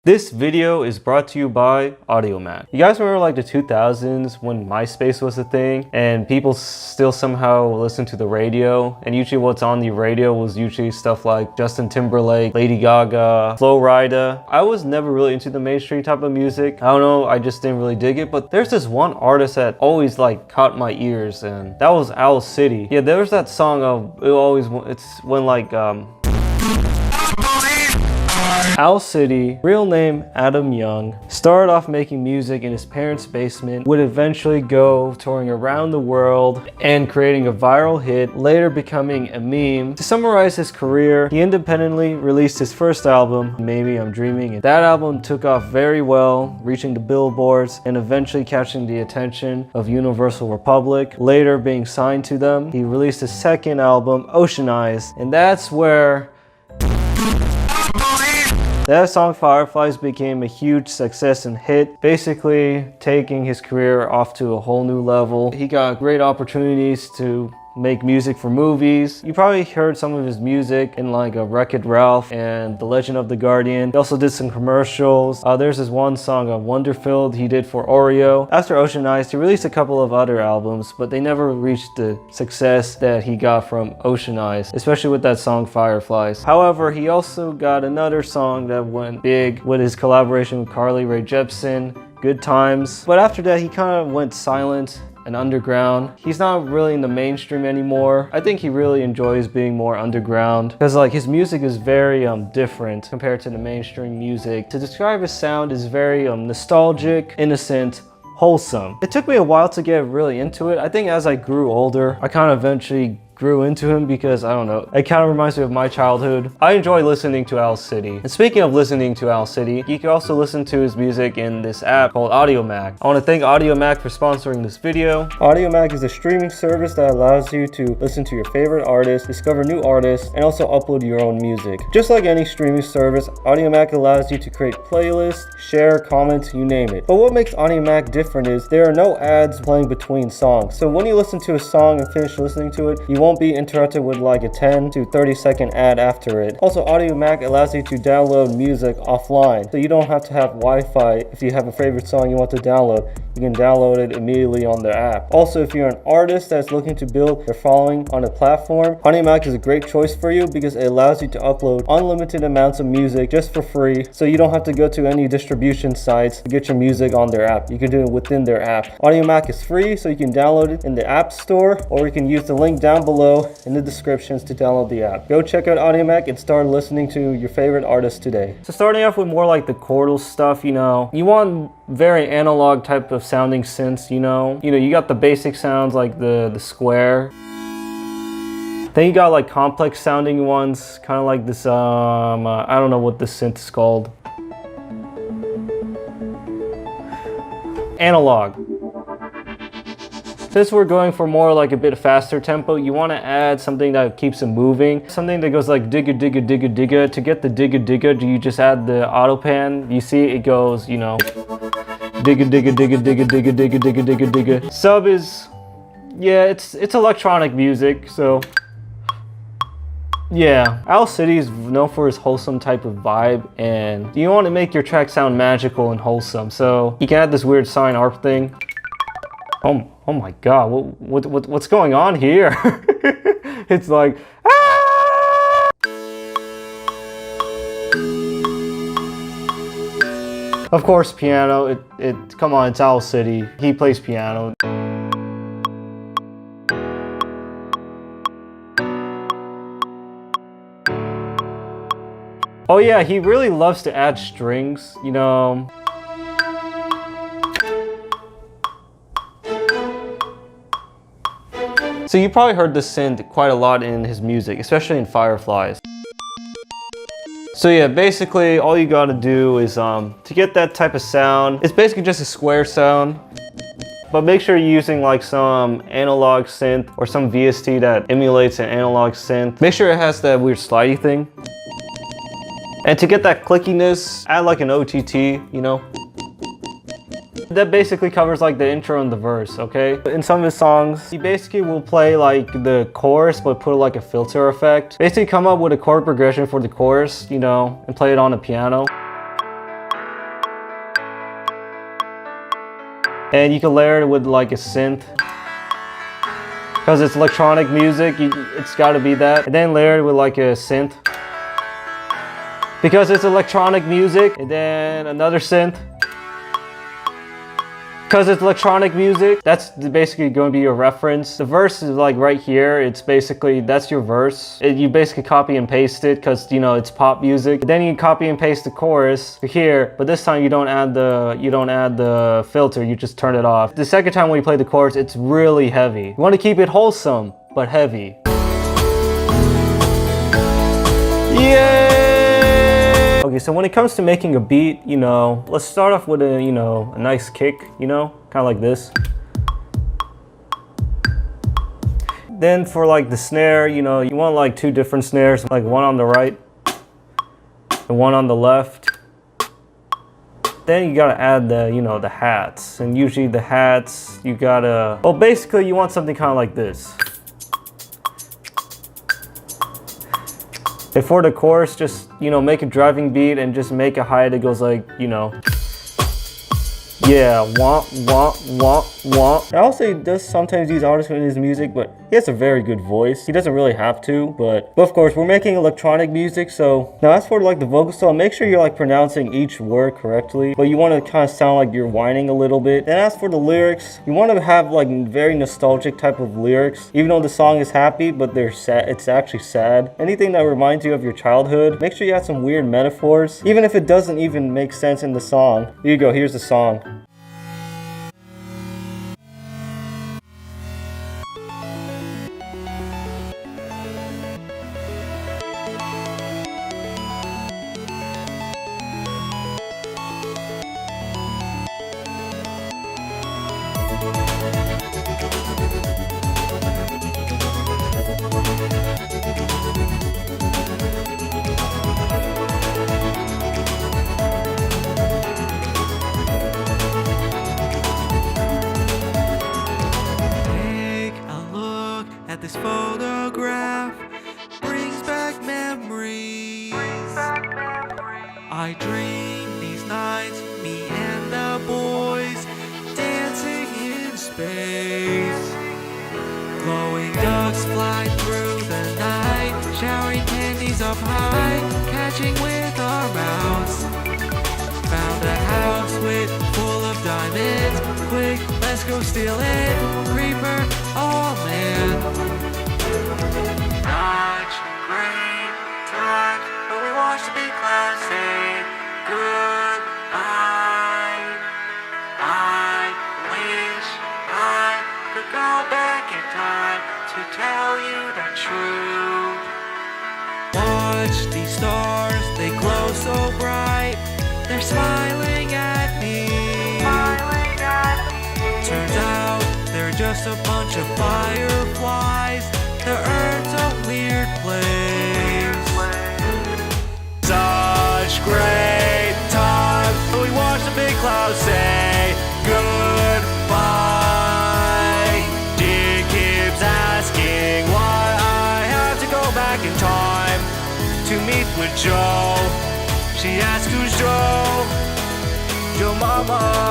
This video is brought to you by Audiomack. You guys remember like the 2000s when MySpace was a thing and people still somehow listen to the radio, and usually what's on the radio was usually stuff like Justin Timberlake, Lady Gaga, Flo Rida. I was never really into the mainstream type of music. I don't know, I just didn't really dig it, but there's this one artist that always like caught my ears, and that was Owl City. Yeah, there was that song of it's when like Owl City, real name Adam Young, started off making music in his parents' basement, would eventually go touring around the world and creating a viral hit, later becoming a meme. To summarize his career, he independently released his first album, Maybe I'm Dreaming, and that album took off very well, reaching the billboards and eventually catching the attention of Universal Republic, later being signed to them. He released his second album, Ocean Eyes, and that's where that song Fireflies became a huge success and hit, basically taking his career off to a whole new level. He got great opportunities to make music for movies. You probably heard some of his music in like a Wreck-It Ralph and The Legend of the Guardian. He also did some commercials. There's this one song, Wonderfilled, he did for Oreo. After Ocean Eyes, he released a couple of other albums, but they never reached the success that he got from Ocean Eyes, especially with that song Fireflies. However, he also got another song that went big with his collaboration with Carly Rae Jepsen, Good Times. But after that, he kind of went silent and underground. He's not really in the mainstream anymore. I think he really enjoys being more underground because like his music is very different compared to the mainstream music. To describe his sound is very nostalgic, innocent, wholesome. It took me a while to get really into it. I think as I grew older, I kind of eventually grew into him because, I don't know, it kind of reminds me of my childhood. I enjoy listening to Owl City. And speaking of listening to Owl City, you can also listen to his music in this app called Audiomack. I want to thank Audiomack for sponsoring this video. Audiomack is a streaming service that allows you to listen to your favorite artists, discover new artists, and also upload your own music. Just like any streaming service, Audiomack allows you to create playlists, share, comment, you name it. But what makes Audiomack different is there are no ads playing between songs. So when you listen to a song and finish listening to it, you won't be interrupted with like a 10 to 30-second ad after it. Also, Audiomack allows you to download music offline, so you don't have to have Wi-Fi. If you have a favorite song you want to download, you can download it immediately on the app. Also, if you're an artist that's looking to build their following on a platform, Audiomack is a great choice for you because it allows you to upload unlimited amounts of music just for free, so you don't have to go to any distribution sites to get your music on their app. You can do it within their app. Audiomack is free, so you can download it in the App Store, or you can use the link down below in the descriptions to download the app. Go check out Audiomack and start listening to your favorite artists today. So starting off with more like the chordal stuff, you want very analog type of sounding synths, you got the basic sounds like the square. Then you got like complex sounding ones, kind of like this, I don't know what this synth is called. Analog. Since we're going for more like a bit faster tempo, you want to add something that keeps it moving. Something that goes like digga digga digga digga. To get the digga digga, you just add the auto pan. You see it goes, digga digga digga digga digga digga digga digga digga. Sub is, yeah, it's electronic music, so yeah. Owl City is known for his wholesome type of vibe, and you want to make your track sound magical and wholesome, so you can add this weird sine arp thing. Oh my god, what's going on here? It's like, ah! Of course, piano, come on, it's Owl City. He plays piano. Oh yeah, he really loves to add strings, So you probably heard this synth quite a lot in his music, especially in Fireflies. So yeah, basically all you gotta do is, to get that type of sound, it's basically just a square sound. But make sure you're using like some analog synth or some VST that emulates an analog synth. Make sure it has that weird slidey thing. And to get that clickiness, add like an OTT, That basically covers like the intro and the verse, okay? In some of his songs, he basically will play like the chorus but put like a filter effect. Basically come up with a chord progression for the chorus, and play it on the piano. And you can layer it with like a synth. Because it's electronic music, it's gotta be that. And then layer it with like a synth. Because it's electronic music. And then another synth. Because it's electronic music, that's basically going to be your reference. The verse is like right here. It's basically, that's your verse. You basically copy and paste it because, you know, it's pop music. Then you copy and paste the chorus here, but this time you don't add the filter, you just turn it off. The second time when you play the chorus, it's really heavy. You want to keep it wholesome, but heavy. Yeah! Okay, so when it comes to making a beat, you know, let's start off with a, you know, a nice kick, you know, kind of like this. Then for like the snare, you know, you want like two different snares, like one on the right and one on the left. Then you gotta add the, you know, the hats. And usually the hats, you gotta, well, basically you want something kind of like this. And for the chorus, just, you know, make a driving beat and just make a hi that goes like, you know, yeah, wah, wah, wah, wah. I also he does sometimes use auto-tune in his music, but he has a very good voice. He doesn't really have to, but of course, we're making electronic music, so now as for like the vocal style, make sure you're like pronouncing each word correctly, but you want to kind of sound like you're whining a little bit. Then as for the lyrics, you want to have like very nostalgic type of lyrics, even though the song is happy, but they're sad. It's actually sad. Anything that reminds you of your childhood, make sure you add some weird metaphors, even if it doesn't even make sense in the song. Here you go, here's the song. This photograph brings back memories. I dream these nights, me and the boys dancing in space. Glowing ducks fly through the night, showering candies up high, catching with our mouths. Found a house full of diamonds. Quick, let's go steal it. Creeper, oh man. Such great times, but we watched the big clouds say goodbye. I wish I could go back in time to tell you the truth. Watch these stars, they glow so bright. They're smiling at me. Turns out they're just a bunch of fireflies. The Earth's a weird place. Such great time. We watch the big clouds say goodbye. Dick keeps asking why I have to go back in time to meet with Joe. She asks who's Joe? Joe Mama.